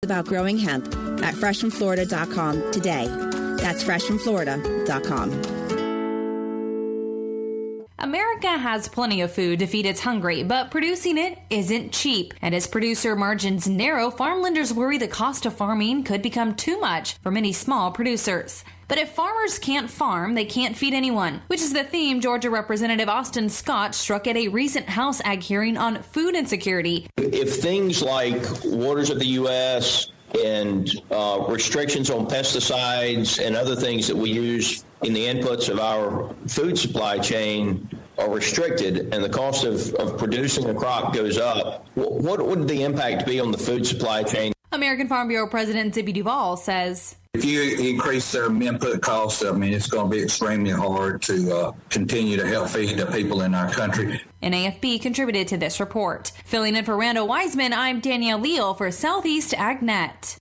About growing hemp at freshfromflorida.com today. That's freshfromflorida.com. America has plenty of food to feed its hungry, but producing it isn't cheap. And as producer margins narrow, farmlanders worry the cost of farming could become too much for many small producers. But if farmers can't farm, they can't feed anyone, which is the theme Georgia Representative Austin Scott struck at a recent House Ag hearing on food insecurity. If things like waters of the U.S. and restrictions on pesticides and other things that we use in the inputs of our food supply chain are restricted and the cost of producing a crop goes up, what would the impact be on the food supply chain? American Farm Bureau President Zippy Duvall says, if you increase their input costs, it's going to be extremely hard to continue to help feed the people in our country. An AFB contributed to this report. Filling in for Randall Wiseman, I'm Danielle Leal for Southeast AgNet.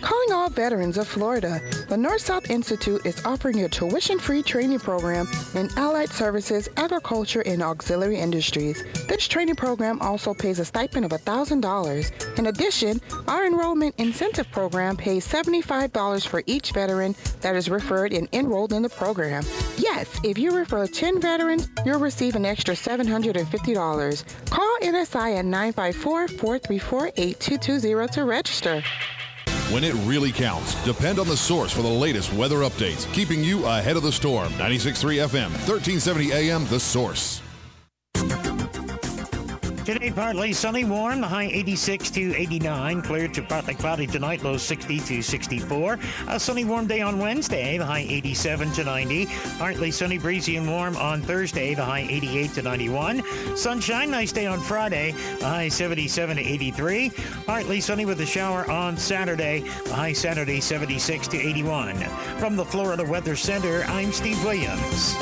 Calling all veterans of Florida, the North-South Institute is offering a tuition-free training program in allied services, agriculture, and auxiliary industries. This training program also pays a stipend of $1,000. In addition, our enrollment incentive program pays $75 for each veteran that is referred and enrolled in the program. Yes, if you refer 10 veterans, you'll receive an extra $750. Call NSI at 954-434-8220 to register. When it really counts, depend on the source for the latest weather updates, keeping you ahead of the storm. 96.3 FM, 1370 AM, The Source. Today, partly sunny, warm, the high 86 to 89. Clear to partly cloudy tonight, low 60 to 64. A sunny, warm day on Wednesday, the high 87 to 90. Partly sunny, breezy, and warm on Thursday, the high 88 to 91. Sunshine, nice day on Friday, the high 77 to 83. Partly sunny with a shower on Saturday, the high Saturday 76 to 81. From the Florida Weather Center, I'm Steve Williams.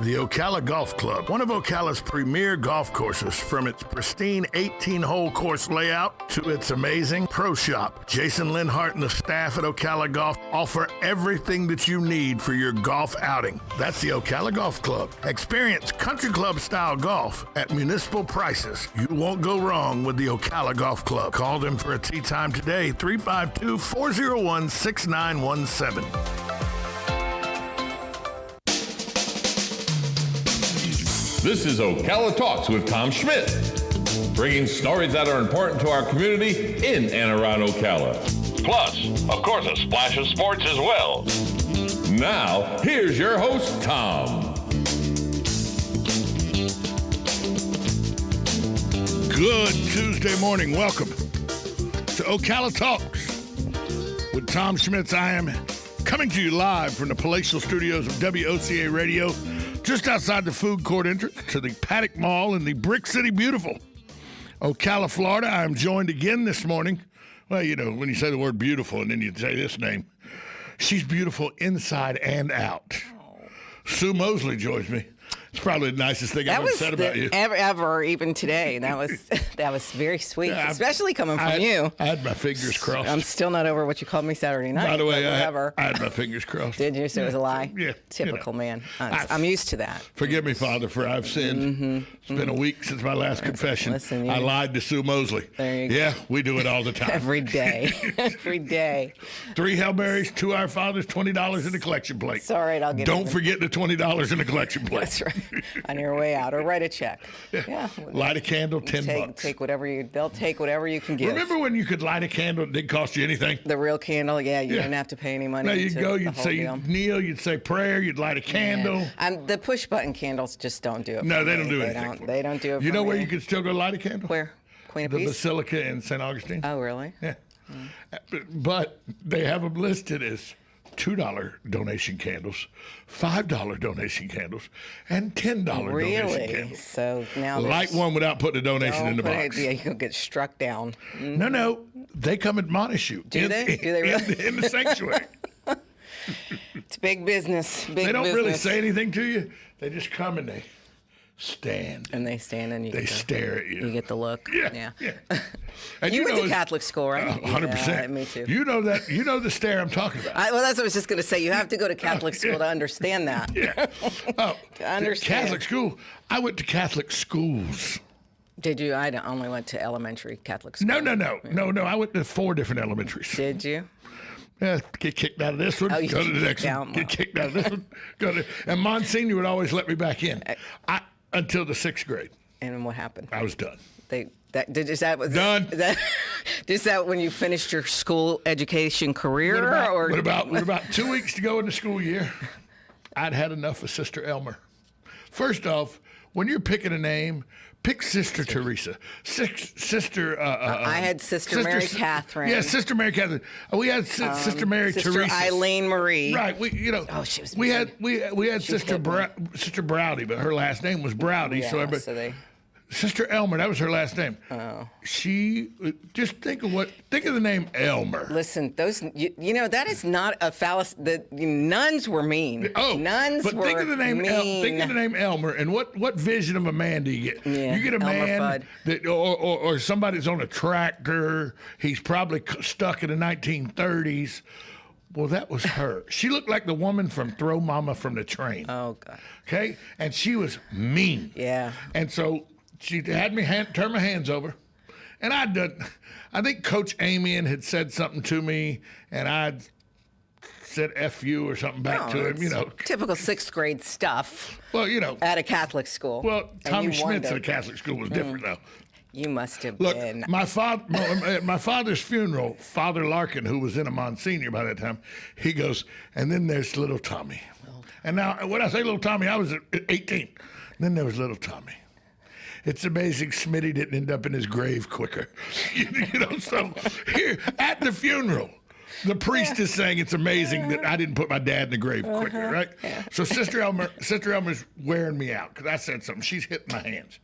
The Ocala Golf Club, one of Ocala's premier golf courses, from its pristine 18-hole course layout to its amazing pro shop. Jason Linhart and the staff at Ocala Golf offer everything that you need for your golf outing. That's the Ocala Golf Club. Experience country club style golf at municipal prices. You won't go wrong with the Ocala Golf Club. Call them for a tee time today, 352-401-6917. This is Ocala Talks with Tom Schmidt, bringing stories that are important to our community in and around Ocala. Plus, of course, a splash of sports as well. Now, here's your host, Tom. Good Tuesday morning. Welcome to Ocala Talks with Tom Schmitz. I am coming to you live from the palatial studios of WOCA Radio, just outside the food court entrance to the Paddock Mall in the Brick City Beautiful, Ocala, Florida. I am joined again this morning. Well, you know, when you say the word beautiful and then you say this name, she's beautiful inside and out. Sue Mosley joins me. It's probably the nicest thing I've ever said about you. Ever, even today. That was very sweet, yeah, especially coming from you. I had my fingers crossed. I'm still not over what you called me Saturday night. By the way, I had my fingers crossed. Did you? So it was a lie? Yeah. Typical man. I'm used to that. Forgive me, Father, for I've sinned. Mm-hmm. It's been a week since my last confession. Listen, I lied to Sue Mosley. There you go. Yeah, we do it all the time. Every day. Every day. 3 Hail Marys, 2 Our Fathers, $20 in the collection plate. It's all right, I'll get it. Don't forget the $20 in the collection plate. That's right. On your way out, or write a check. Yeah. Light a candle, $10. They'll take whatever you can give. Remember when you could light a candle, it didn't cost you anything? The real candle, you didn't have to pay any money. No, you'd go, you'd say, kneel, you'd say prayer, you'd light a candle. Yeah. The push button candles just don't do it. No, they don't do anything. They don't do it. You know where you can still go light a candle? Where? Queen of Peace? The Basilica in St. Augustine. Oh, really? Yeah. But they have them listed as $2 donation candles, $5 donation candles, and $10 donation candles. So now light one without putting a donation in the box. Yeah, you'll get struck down. Mm-hmm. No, they come admonish you. Do they? Do they really? In the sanctuary. It's big business. They don't really say anything to you. They just come and they stand. And they stand and they stare at you. You get the look. Yeah. And you went to Catholic school, right? 100%. Yeah, me too. You know the stare I'm talking about. Well, that's what I was just going to say. You have to go to Catholic school to understand that. Yeah. Oh, to understand. Catholic school. I went to Catholic schools. Did you? I only went to elementary Catholic school. No. I went to 4 different elementaries. Did you? Yeah, get kicked out of this one, go to the next one. Get kicked out of this one, and Monsignor would always let me back in until the 6th grade. And what happened? I was done. Is that when you finished your school education career? With about 2 weeks to go in the school year, I'd had enough of Sister Elmer. First off, when you're picking a name, pick Sister Teresa. Sister. I had Sister Mary Catherine. Yeah, Sister Mary Catherine. We had Sister Mary Teresa. Sister Eileen Marie. Right. Oh, she was. We had Sister Browdy, but her last name was Browdy. Yeah, Sister Elmer, that was her last name. Oh. She, just think of the name Elmer. Listen, that is not a fallacy. The nuns were mean. Oh, nuns but were think of the name mean. Think of the name Elmer, and what vision of a man do you get? Yeah, you get a Elmer man Fudd. that, or somebody that's on a tractor. He's probably stuck in the 1930s. Well, that was her. She looked like the woman from Throw Mama from the Train. Oh, God. Okay, and she was mean. Yeah. And so she had me turn my hands over, and I'd done. I think Coach Amian had said something to me, and I'd said "F you" or something back to him. Typical 6th grade stuff. Well, at a Catholic school. Well, Tommy Schmitz at a Catholic school was different, though. You must have Look, been. my father's funeral, Father Larkin, who was in a Monsignor by that time, he goes, and then there's little Tommy. And now, when I say little Tommy, I was 18. Then there was little Tommy. It's amazing Smitty didn't end up in his grave quicker. So here at the funeral, the priest is saying it's amazing that I didn't put my dad in the grave quicker, right? Yeah. So Sister Elmer's wearing me out because I said something. She's hitting my hands.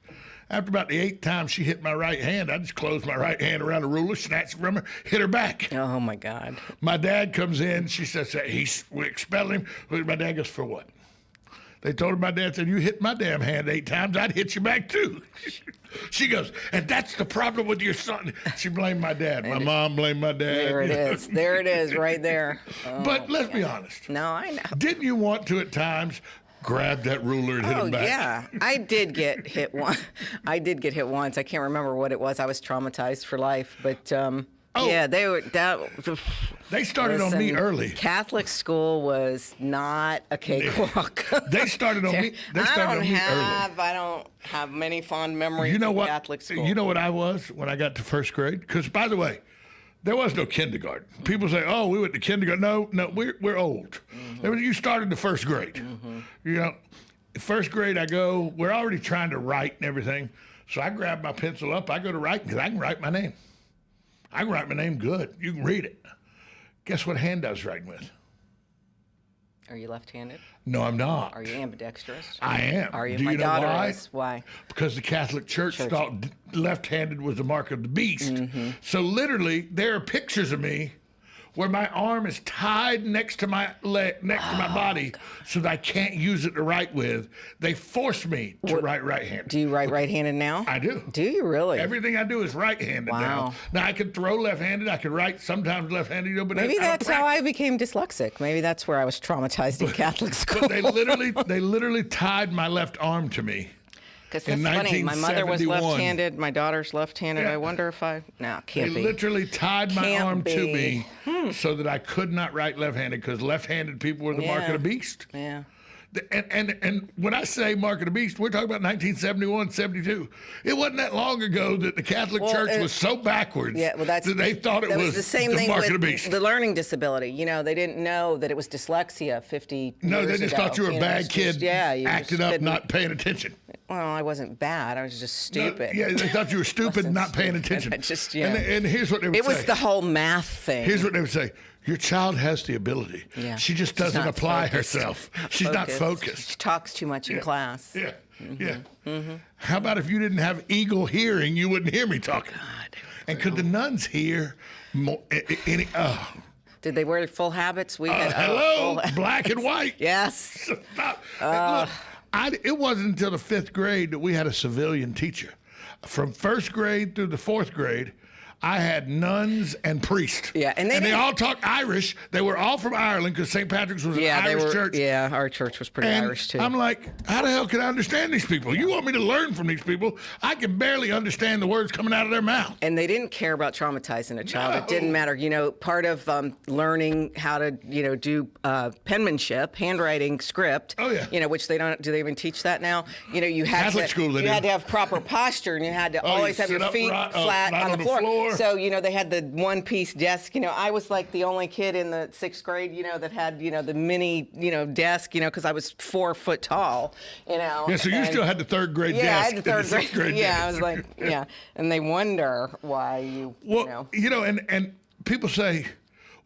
After about the 8th time she hit my right hand, I just closed my right hand around the ruler, snatched it from her, hit her back. Oh, my God. My dad comes in. She says, we expelled him. My dad goes, for what? They told her, my dad said, you hit my damn hand 8 times, I'd hit you back too. She goes, and that's the problem with your son. She blamed my dad. My mom blamed my dad. There it is. There it is, right there. Oh, but let's be honest. No, I know. Didn't you want to at times grab that ruler and hit him back? Oh, yeah. I did get hit once. I can't remember what it was. I was traumatized for life. But, yeah, they started on me early. Catholic school was not a cakewalk. They started on me. I don't have many fond memories of Catholic school. You know what I was when I got to 1st grade? Because, by the way, there was no kindergarten. People say, "Oh, we went to kindergarten." No, we're old. Mm-hmm. You started the 1st grade. Mm-hmm. 1st grade, I go. We're already trying to write and everything. So I grab my pencil up. I go to writing because I can write my name. I can write my name good. You can read it. Guess what hand I was writing with? Are you left-handed? No, I'm not. Are you ambidextrous? I am. Are you? Do My you know daughter why? is. Why? Because the Catholic Church thought left-handed was the mark of the beast. Mm-hmm. So literally, there are pictures of me where my arm is tied next to my leg, next to my body, so that I can't use it to write with. They force me to write right-handed. Do you write right-handed now? I do. Do you really? Everything I do is right-handed now. Now I can throw left-handed. I can write sometimes left-handed. But maybe that's how I became dyslexic. Maybe that's where I was traumatized in Catholic school. But they literally tied my left arm to me. Because that's funny. My mother was left-handed. My daughter's left-handed. Yeah. I wonder if can't be. They literally tied my arm to me so that I could not write left-handed because left-handed people were the mark of the beast. Yeah. And when I say mark of the beast, we're talking about 1971, 72. It wasn't that long ago that the Catholic Church was so backwards that they thought it was the same the thing mark with of the beast. The learning disability. They didn't know that it was dyslexia 50 years ago. No, they just thought you were a bad kid acting up, not paying attention. Well, I wasn't bad. I was just stupid. No, they thought you were stupid, not paying attention. And here's what they would say. It was the whole math thing. Here's what they would say. Your child has the ability. Yeah. She just doesn't apply herself. She's not focused. She talks too much in class. Yeah. Yeah. Mm-hmm. How about if you didn't have eagle hearing, you wouldn't hear me talking? God. And could the nuns hear more? Did they wear full habits? We had hello, black and white. Yes. Look, it wasn't until the 5th grade that we had a civilian teacher. From 1st grade through the 4th grade, I had nuns and priests. Yeah, and they all talked Irish. They were all from Ireland because St. Patrick's was an Irish church. Yeah, our church was pretty Irish too. I'm like, how the hell can I understand these people? You want me to learn from these people? I can barely understand the words coming out of their mouth. And they didn't care about traumatizing a child. No. It didn't matter. You know, part of learning how to, do penmanship, handwriting, script. Oh yeah. You know, which they don't. Do they even teach that now? You know, you had Catholic school. You had to have proper posture, and you had to always have your feet flat on the floor. So they had the one-piece desk. You know, I was like the only kid in the 6th grade, that had, the mini, desk, because I was 4 foot tall, Yeah, so you still had the 3rd grade desk. Yeah, I had the 3rd grade Yeah, desk. I was like, yeah. And they wonder why and people say,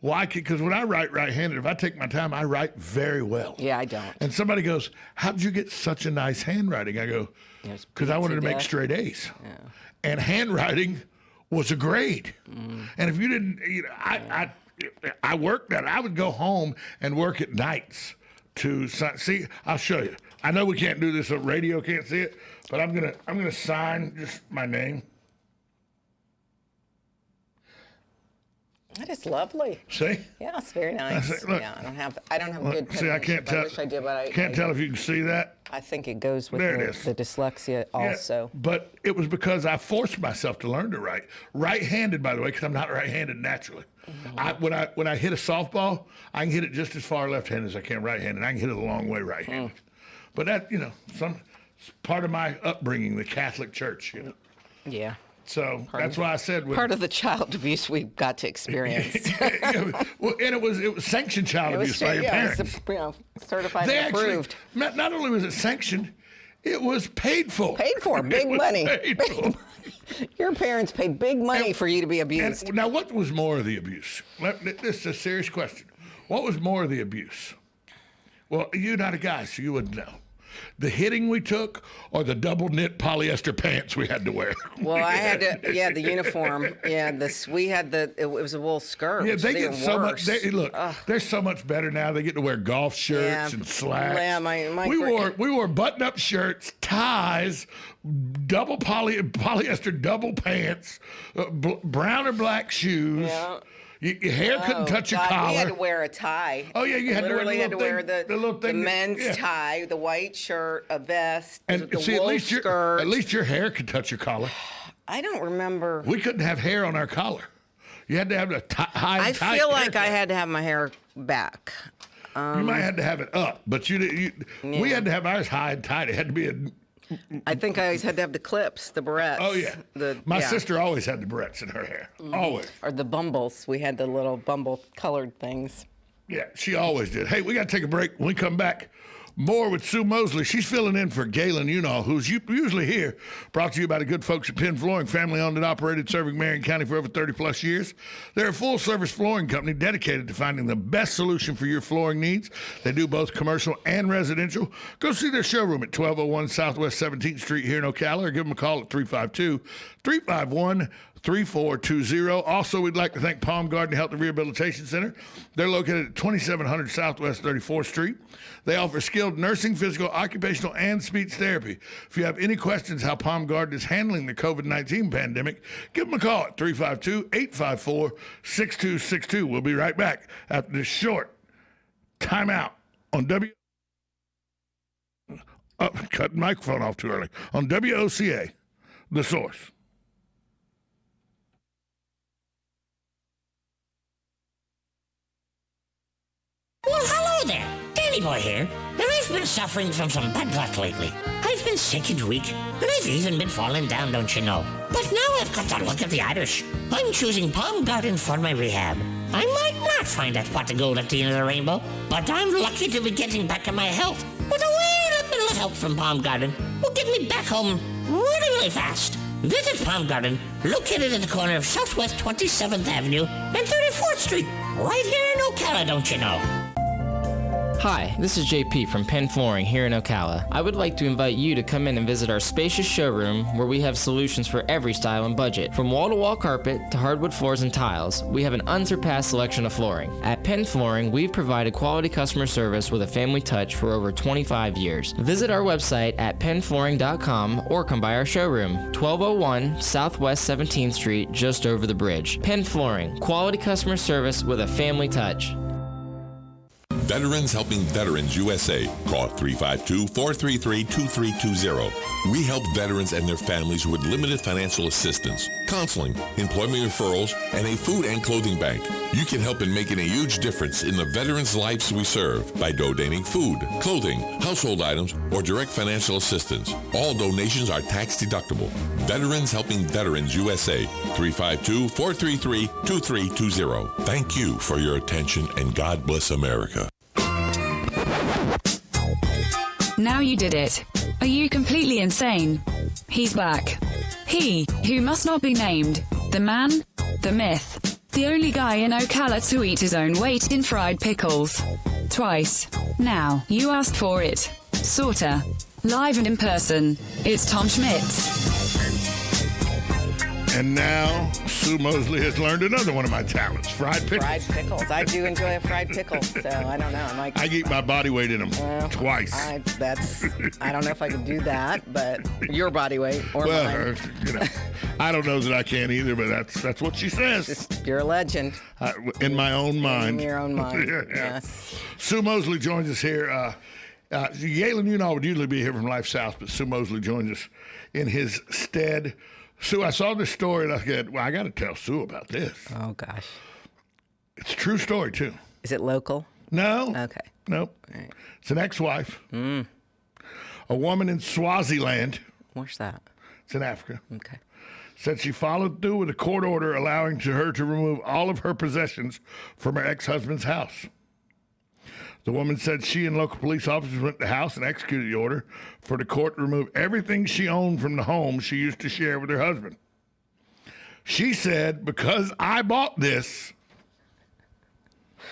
why? Because when I write right-handed, if I take my time, I write very well. Yeah, I don't. And somebody goes, how did you get such a nice handwriting? I go, because I wanted to make straight A's. Yeah. And handwriting was a grade. And if you didn't, I worked that. I would go home and work at nights to see. I'll show you. I know we can't do this on radio, can't see it, but I'm gonna sign just my name. That is lovely. See? Yeah, it's very nice. Look, yeah, I don't have good penmanship. See, I can't tell. I wish I did, but I can't tell if you can see that. I think it goes with the dyslexia also. Yeah, but it was because I forced myself to learn to write. Right-handed, by the way, because I'm not right-handed naturally. Mm-hmm. When I hit a softball, I can hit it just as far left-handed as I can right-handed. I can hit it a long way right-handed. But that, some part of my upbringing, the Catholic Church, Yeah. So that's why I said part of the child abuse we got to experience. Well, and it was sanctioned child abuse by your parents. Certified and approved. Not only was it sanctioned, it was paid for. Paid for, big money. Your parents paid big money for you to be abused. Now, what was more of the abuse? This is a serious question. What was more of the abuse? Well, you're not a guy, so you wouldn't know. The hitting we took or the double knit polyester pants we had to wear? Well, I had to, the uniform. Yeah, we had it was a wool skirt. Yeah, they get so much. They're so much better now. They get to wear golf shirts and slacks. Yeah, we wore button-up shirts, ties, double polyester double pants, brown or black shoes. Yeah. Your hair couldn't touch your collar. We had to wear a tie. Oh yeah, you had to wear the men's tie, the white shirt, a vest, and the wool skirt. At least your hair could touch your collar. I don't remember. We couldn't have hair on our collar. You had to have a high. I feel like I had to have my hair back. You might have to have it up, but we had to have ours high and tight. It had to be I think I always had to have the clips, the barrettes. Oh, yeah. My sister always had the barrettes in her hair. Mm-hmm. Always. Or the bumbles. We had the little bumble-colored things. Yeah, she always did. Hey, we got to take a break. When we come back, more with Sue Mosley. She's filling in for Galen Unall, who's usually here. Brought to you by the good folks at Penn Flooring, family-owned and operated, serving Marion County for over 30-plus years. They're a full-service flooring company dedicated to finding the best solution for your flooring needs. They do both commercial and residential. Go see their showroom at 1201 Southwest 17th Street here in Ocala, or give them a call at 352-351-3420. Also, we'd like to thank Palm Garden Health and Rehabilitation Center. They're located at 2700 Southwest 34th Street. They offer skilled nursing, physical, occupational, and speech therapy. If you have any questions how Palm Garden is handling the COVID-19 pandemic, give them a call at 352-854-6262. We'll be right back after this short timeout on cut the microphone off too early. On WOCA, The Source. Well, hello there. Danny Boy here. And I've been suffering from some bad luck lately. I've been sick and weak, and I've even been falling down, don't you know? But now I've got the luck of the Irish. I'm choosing Palm Garden for my rehab. I might not find that pot of gold at the end of the rainbow, but I'm lucky to be getting back in my health with a wee little help from Palm Garden will get me back home really fast. Visit Palm Garden, located at the corner of Southwest 27th Avenue and 34th Street, right here in Ocala, don't you know? Hi, this is JP from Penn Flooring here in Ocala. I would like to invite you to come in and visit our spacious showroom where we have solutions for every style and budget. From wall-to-wall carpet to hardwood floors and tiles, we have an unsurpassed selection of flooring. At Penn Flooring, we've provided quality customer service with a family touch for over 25 years. Visit our website at pennflooring.com or come by our showroom, 1201 Southwest 17th Street, just over the bridge. Penn Flooring, quality customer service with a family touch. Veterans Helping Veterans USA. Call 352-433-2320. We help veterans and their families with limited financial assistance, counseling, employment referrals, and a food and clothing bank. You can help in making a huge difference in the veterans' lives we serve by donating food, clothing, household items, or direct financial assistance. All donations are tax deductible. Veterans Helping Veterans USA. 352-433-2320. Thank you for your attention, and God bless America. Now you did it. Are you completely insane? He's back. He, who must not be named. The man, the myth. The only guy in Ocala to eat his own weight in fried pickles. Twice. Now, you asked for it. Sorta. Live and in person. It's Tom Schmitz. And now, Sue Mosley has learned another one of my talents, fried pickles. Fried pickles. I do enjoy a fried pickle, so I don't know. I eat my body weight in them twice. I don't know if I can do that, but your body weight or mine. I don't know that I can either, but that's what she says. You're a legend. In my own mind. In your own mind, Yeah. Yes. Sue Mosley joins us here. Galen Unall would usually be here from Life South, but Sue Mosley joins us in his stead. Sue, I saw this story and I said, well, I got to tell Sue about this. Oh, gosh. It's a true story, too. Is it local? No. Okay. Nope. Right. It's an ex-wife. A woman in Swaziland. Where's that? It's in Africa. Okay. Said she followed through with a court order allowing her to remove all of her possessions from her ex-husband's house. The woman said she and local police officers went to the house and executed the order for the court to remove everything she owned from the home she used to share with her husband. She said, because I bought this,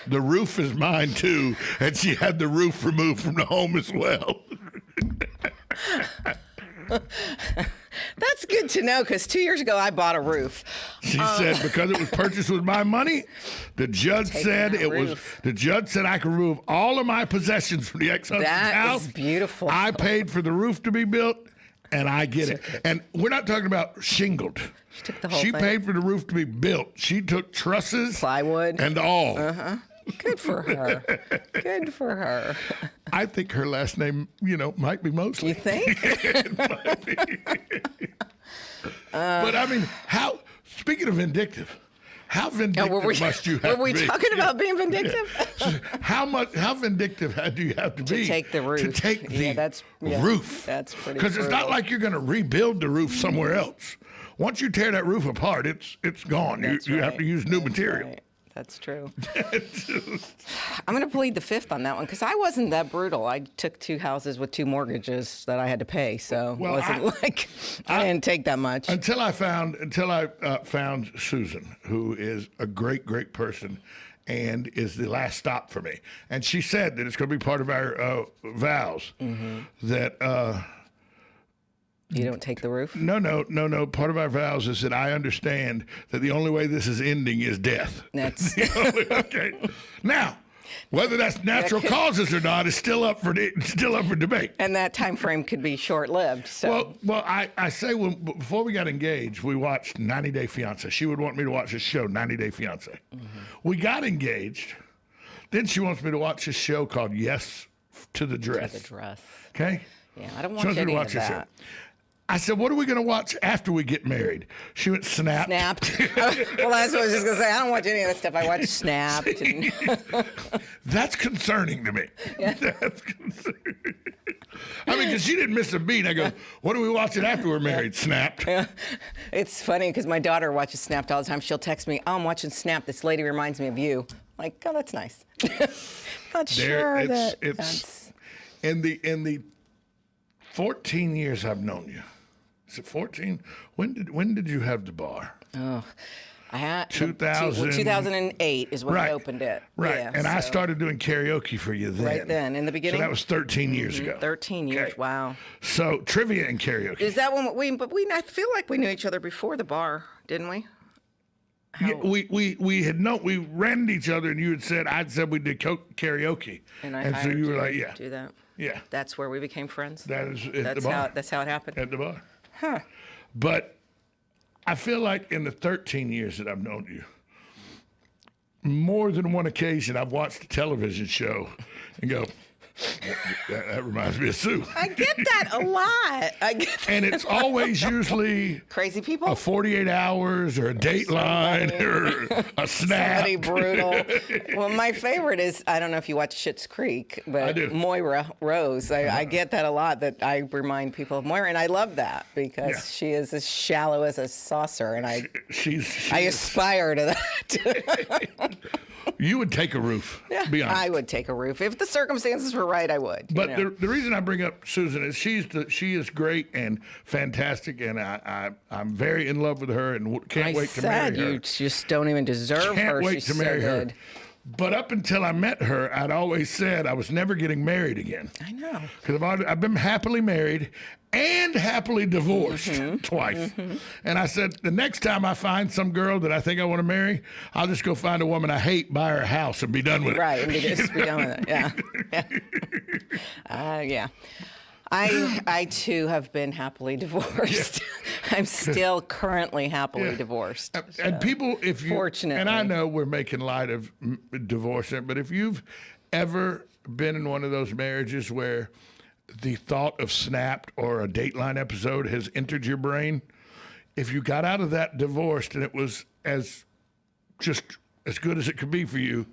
the roof is mine too, and she had the roof removed from the home as well. That's good to know, because 2 years ago I bought a roof. She said because it was purchased with my money, the judge said the judge said I could remove all of my possessions from the ex-husband's house. That is beautiful. I paid for the roof to be built, and I get it. And we're not talking about shingled. She took the whole thing. thing. Paid for the roof to be built. She took trusses, plywood, and all. Good for her. Good for her. I think her last name, might be Mosley. You think? It might be. But I mean, speaking of vindictive, how vindictive must you have to be? Were we talking about being vindictive? Yeah. How vindictive do you have to be? To take the roof. To take the roof. That's pretty Because it's not like you're going to rebuild the roof somewhere else. Once you tear that roof apart, it's gone. You have to use new material. Right. That's true. I'm going to plead the fifth on that one because I wasn't that brutal. I took 2 houses with 2 mortgages that I had to pay, so it wasn't I didn't take that much. Until I found Susan, who is a great, great person, and is the last stop for me. And she said that it's going to be part of our vows that. You don't take the roof? No. Part of our vows is that I understand that the only way this is ending is death. That's okay. Now, whether that's natural causes or not is still up for debate. And that time frame could be short-lived. So. Well, I say before we got engaged, we watched 90 Day Fiance. She would want me to watch this show, 90 Day Fiance. We got engaged. Then she wants me to watch this show called Yes to the Dress. To the Dress. Okay. Yeah, I don't watch any of that. Show. I said, what are we going to watch after we get married? She went Snapped. Well, that's what I was just going to say. I don't watch any of that stuff. I watch Snapped. That's concerning to me. Yeah. That's concerning. I mean, because she didn't miss a beat. I go, what are we watching after we're married? Snapped. Yeah. It's funny because my daughter watches Snapped all the time. She'll text me, oh, I'm watching Snapped. This lady reminds me of you. I'm like, oh, that's nice. Not sure that's... In the 14 years I've known you. Is it 14? When did you have the bar? Oh, I had 2008 is when I opened it. Right. Yeah, and I started doing karaoke for you then. Right then, in the beginning? So that was 13 years ago. 13 years, wow. So trivia and karaoke. Is that when I feel like we knew each other before the bar, didn't we? Yeah, we ran into each other, and I'd said we did karaoke. And so you were like, yeah. Do that. Yeah. That's where we became friends? That's the bar. That's how it happened? At the bar. Huh. But I feel like in the 13 years that I've known you, more than one occasion I've watched a television show and go, that reminds me of Sue. I get that a lot. And it's always usually crazy people, a 48 hours or a Dateline or a Snap. Somebody brutal. Well, my favorite is, I don't know if you watch Schitt's Creek, but I do. Moira Rose. I get that a lot, that I remind people of Moira, and I love that because she is as shallow as a saucer, and I aspire to that. You would take a roof. Yeah, be honest. I would take a roof. If the circumstances were right, I would. But the reason I bring up Susan is she is great and fantastic, and I'm very in love with her and can't wait to marry her. You just don't even deserve her. Can't wait She's to marry so her. good. But up until I met her, I'd always said I was never getting married again. I know. Because I've been happily married and happily divorced twice. And I said, the next time I find some girl that I think I want to marry, I'll just go find a woman I hate, buy her a house, and be done with it. Right, and just be done with it. Yeah. I too have been happily divorced. I'm still currently happily divorced. And people, if you, fortunately, and I know we're making light of divorce, but if you've ever been in one of those marriages where the thought of Snapped or a Dateline episode has entered your brain, if you got out of that divorced and it was as good as it could be for you,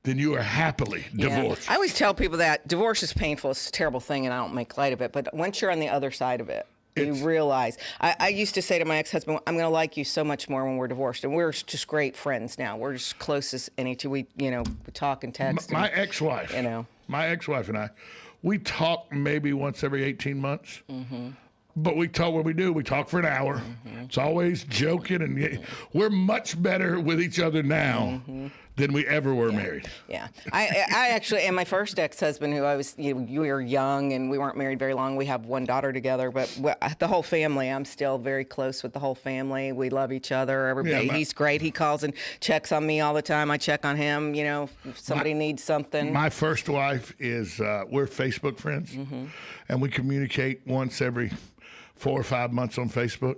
then you are happily divorced. I always tell people that divorce is painful. It's a terrible thing, and I don't make light of it. But once you're on the other side of it, you realize. I used to say to my ex-husband, I'm going to like you so much more when we're divorced. And we're just great friends now. We're just close as any two. We talk and text. My ex-wife, my ex-wife and I, we talk maybe once every 18 months. But we talk what we do. We talk for an hour. It's always joking, and we're much better with each other now than we ever were married. Yeah, I actually, and my first ex-husband, who I was, we were young and we weren't married very long. We have one daughter together, but the whole family, I'm still very close with the whole family. We love each other. Everybody, he's great. He calls and checks on me all the time. I check on him. If somebody needs something. My first wife is we're Facebook friends, and we communicate once every 4 or 5 months on Facebook.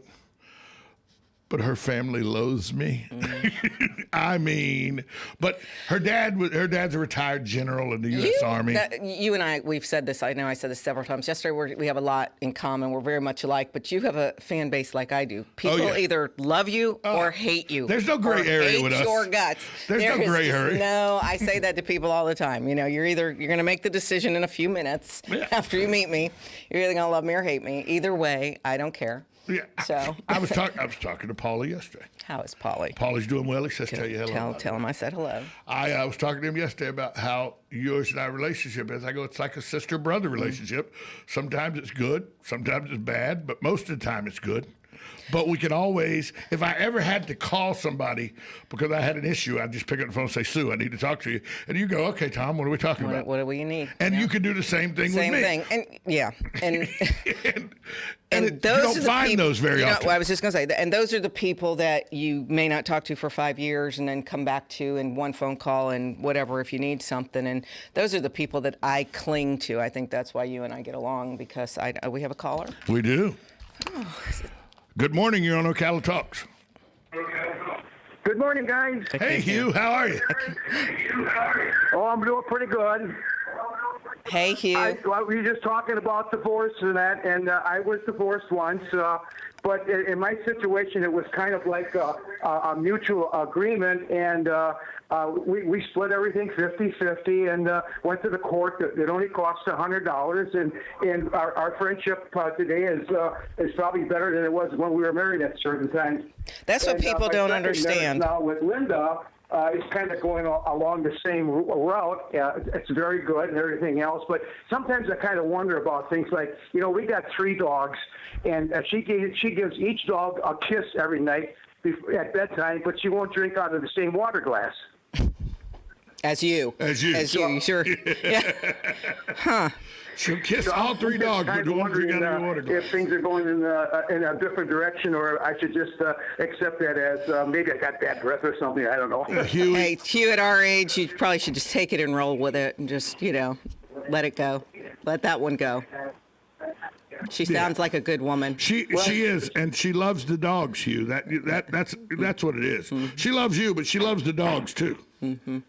But her family loathes me. I mean, but her dad's a retired general in the U.S. Army. You and I, we've said this. I know I said this several times. Yesterday, we have a lot in common. We're very much alike. But you have a fan base like I do. People either love you or hate you. There's no gray area with us. Hate your guts. There's no gray area. No, I say that to people all the time. You're going to make the decision in a few minutes after you meet me. You're either going to love me or hate me. Either way, I don't care. Yeah. So I was talking to Paulie yesterday. How is Paulie? Paulie's doing well. He says, tell you hello. Tell him I said hello. I was talking to him yesterday about how yours and I relationship is. I go, it's like a sister-brother relationship. Sometimes it's good, sometimes it's bad, but most of the time it's good. But we can always, if I ever had to call somebody because I had an issue, I'd just pick up the phone and say, Sue, I need to talk to you. And you go, okay, Tom, what are we talking about? What do we need? And you can do the same thing with me. Same thing. And those you don't find those very often. I was just going to say, and those are the people that you may not talk to for 5 years and then come back to in one phone call and whatever if you need something. And those are the people that I cling to. I think that's why you and I get along, because we have a caller. We do. Good morning. You're on Ocala Talks. Good morning, guys. Hey, Hugh. How are you? Oh, I'm doing pretty good. Hey, Hugh. We were just talking about divorce and that, and I was divorced once. But in my situation, it was kind of like a mutual agreement, and we split everything 50-50 and went to the court. It only cost $100, and our friendship today is probably better than it was when we were married at certain times. That's what people don't understand. Now with Linda, is kind of going along the same route. It's very good and everything else, but sometimes I kind of wonder about things like, we got 3 dogs, and she gives each dog a kiss every night at bedtime, but she won't drink out of the same water glass. As you. Sure. Yeah. Huh. She'll kiss all 3 dogs, but the ones who got in the water glass. If things are going in a different direction, or I should just accept that as maybe I got bad breath or something. I don't know. Hey, Hugh, at our age, you probably should just take it and roll with it and just, let it go. Let that one go. She sounds like a good woman. She is, and she loves the dogs, Hugh. That's what it is. Mm-hmm. She loves you, but she loves the dogs too. Mm-hmm.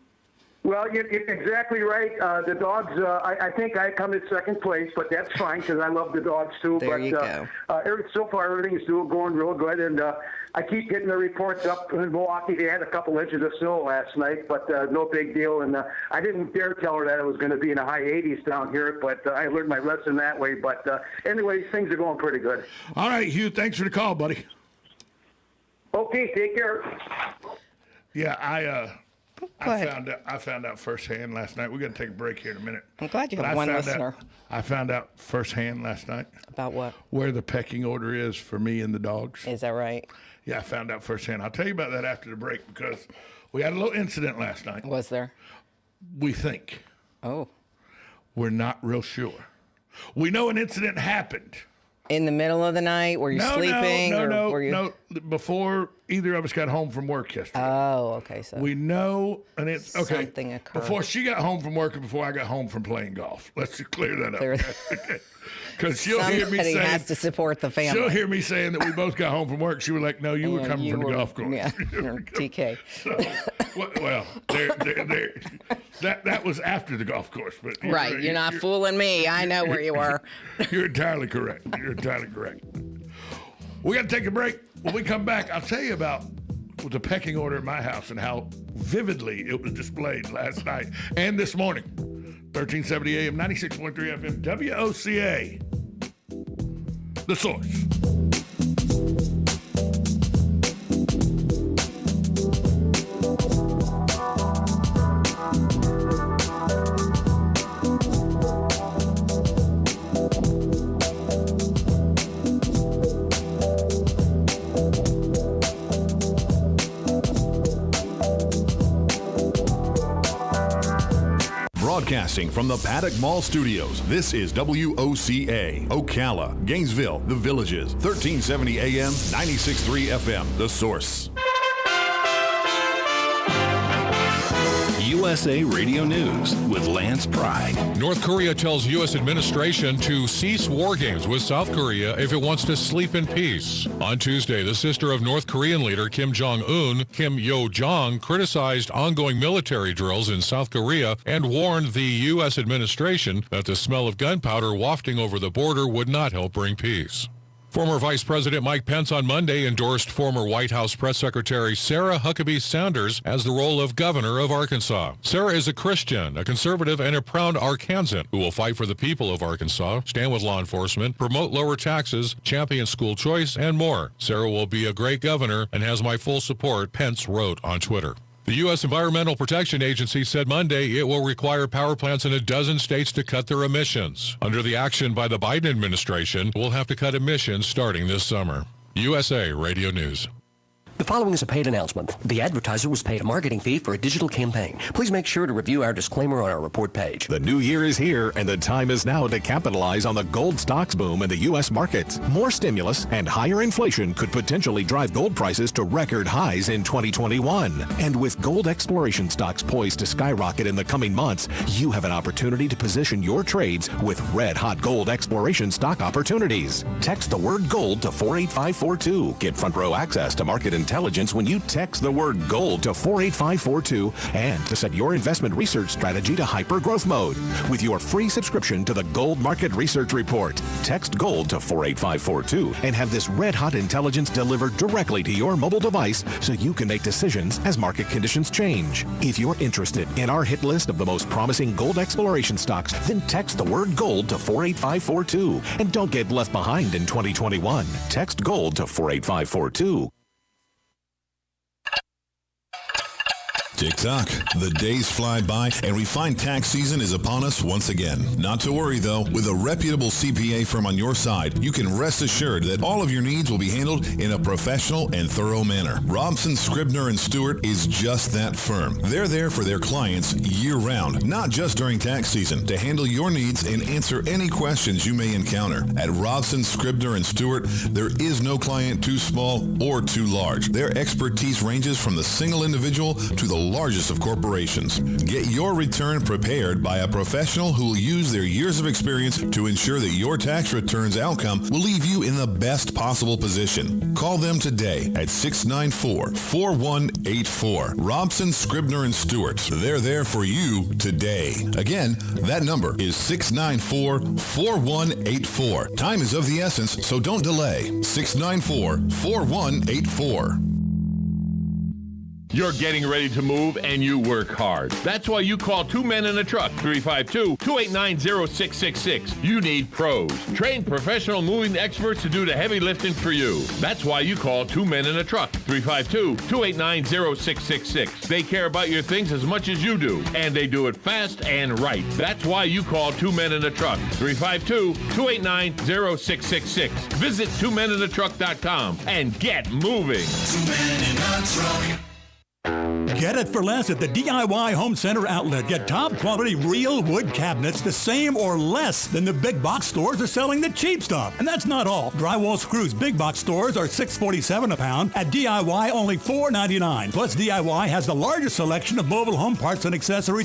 Well, you're exactly right. The dogs, I think I come in second place, but that's fine because I love the dogs too. There you go. So far, everything's going real good, and I keep getting the reports up in Milwaukee. They had a couple inches of snow last night, but no big deal. And I didn't dare tell her that it was going to be in the high 80s down here, but I learned my lesson that way. But anyway, things are going pretty good. All right, Hugh, thanks for the call, buddy. Okay, take care. Yeah, I found out firsthand last night. We're going to take a break here in a minute. I'm glad you have one listener. I found out firsthand last night. About what? Where the pecking order is for me and the dogs. Is that right? Yeah, I found out firsthand. I'll tell you about that after the break because we had a little incident last night. Was there? We think. Oh. We're not real sure. We know an incident happened. In the middle of the night? Were you sleeping? No. Before either of us got home from work yesterday. Oh, okay. So we know, and it's okay. Something occurred. Before she got home from work and before I got home from playing golf. Let's just clear that up. Because she'll hear me saying. Somebody has to support the family. She'll hear me saying that we both got home from work. She was like, no, you were coming from the golf course. Yeah, TK. That was after the golf course. But right. You're not fooling me. I know where you were. You're entirely correct. We got to take a break. When we come back, I'll tell you about the pecking order at my house and how vividly it was displayed last night and this morning. 1370 AM, 96.3 FM, WOCA, The Source. Broadcasting from the Paddock Mall Studios, this is WOCA, Ocala, Gainesville, The Villages, 1370 AM, 96.3 FM, The Source. USA Radio News with Lance Pride. North Korea tells U.S. administration to cease war games with South Korea if it wants to sleep in peace. On Tuesday, the sister of North Korean leader Kim Jong-un, Kim Yo-jong, criticized ongoing military drills in South Korea and warned the U.S. administration that the smell of gunpowder wafting over the border would not help bring peace. Former Vice President Mike Pence on Monday endorsed former White House Press Secretary Sarah Huckabee Sanders as the role of governor of Arkansas. Sarah is a Christian, a conservative, and a proud Arkansan who will fight for the people of Arkansas, stand with law enforcement, promote lower taxes, champion school choice, and more. Sarah will be a great governor and has my full support, Pence wrote on Twitter. The U.S. Environmental Protection Agency said Monday it will require power plants in a dozen states to cut their emissions. Under the action by the Biden administration, we'll have to cut emissions starting this summer. USA Radio News. The following is a paid announcement. The advertiser was paid a marketing fee for a digital campaign. Please make sure to review our disclaimer on our report page. The new year is here, and the time is now to capitalize on the gold stocks boom in the U.S. markets. More stimulus and higher inflation could potentially drive gold prices to record highs in 2021. And with gold exploration stocks poised to skyrocket in the coming months, you have an opportunity to position your trades with red-hot gold exploration stock opportunities. Text the word gold to 48542. Get front row access to market intelligence when you text the word gold to 48542 and to set your investment research strategy to hyper growth mode with your free subscription to the Gold Market Research Report. Text gold to 48542 and have this red hot intelligence delivered directly to your mobile device so you can make decisions as market conditions change. If you're interested in our hit list of the most promising gold exploration stocks, then text the word gold to 48542 and don't get left behind in 2021. Text gold to 48542. Tick-tock. The days fly by, and we find tax season is upon us once again. Not to worry, though. With a reputable CPA firm on your side, you can rest assured that all of your needs will be handled in a professional and thorough manner. Robson, Scribner, and Stewart is just that firm. They're there for their clients year-round, not just during tax season, to handle your needs and answer any questions you may encounter. At Robson, Scribner, and Stewart, there is no client too small or too large. Their expertise ranges from the single individual to the largest of corporations. Get your return prepared by a professional who will use their years of experience to ensure that your tax return's outcome will leave you in the best possible position. Call them today at 694-4184. Robson, Scribner, and Stewart. They're there for you today. Again, that number is 694-4184. Time is of the essence, so don't delay. 694-4184. You're getting ready to move and you work hard. That's why you call Two Men in a Truck, 352-289-0666. You need pros. Trained professional moving experts to do the heavy lifting for you. That's why you call Two Men in a Truck, 352-289-0666. They care about your things as much as you do, and they do it fast and right. That's why you call Two Men in a Truck, 352-289-0666. Visit twomeninatruck.com and get moving. 2 Men in a Truck. Get it for less at the DIY Home Center outlet. Get top quality real wood cabinets the same or less than the big box stores are selling the cheap stuff. And that's not all. Drywall screws big box stores are $6.47 a pound. At DIY only $4.99. Plus DIY has the largest selection of mobile home parts and accessories